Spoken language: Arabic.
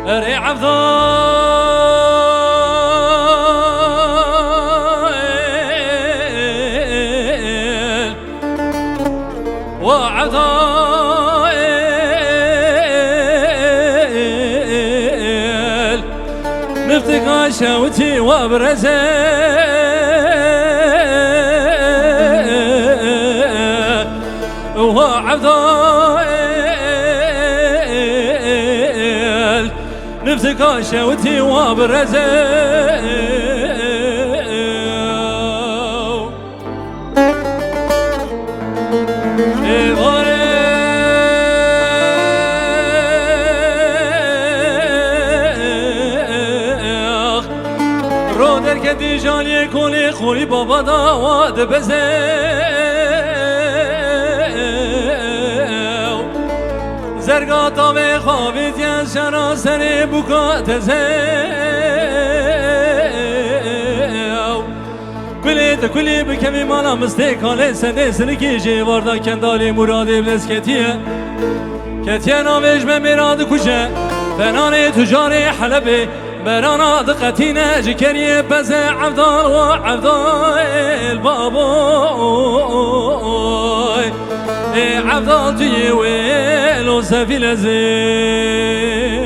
اري عبدال وعبدال نفتك شوتي وبرزال وعبدال نفتك شوتي وبرزال رودر کدی جانی کنی خوری بابا داواد بزه زرگاتا به خوابیت یا شراسر بکات زه کلی بکمی مالا مستقاله سنده سنکی جواردا کندالی مرادی بلس کتیه نامش به میراد کشه فنان تجار حلبه برانا دقتينا جكري بز عبدال وعبدال بابوي عبدال جي ويلو سفيل زين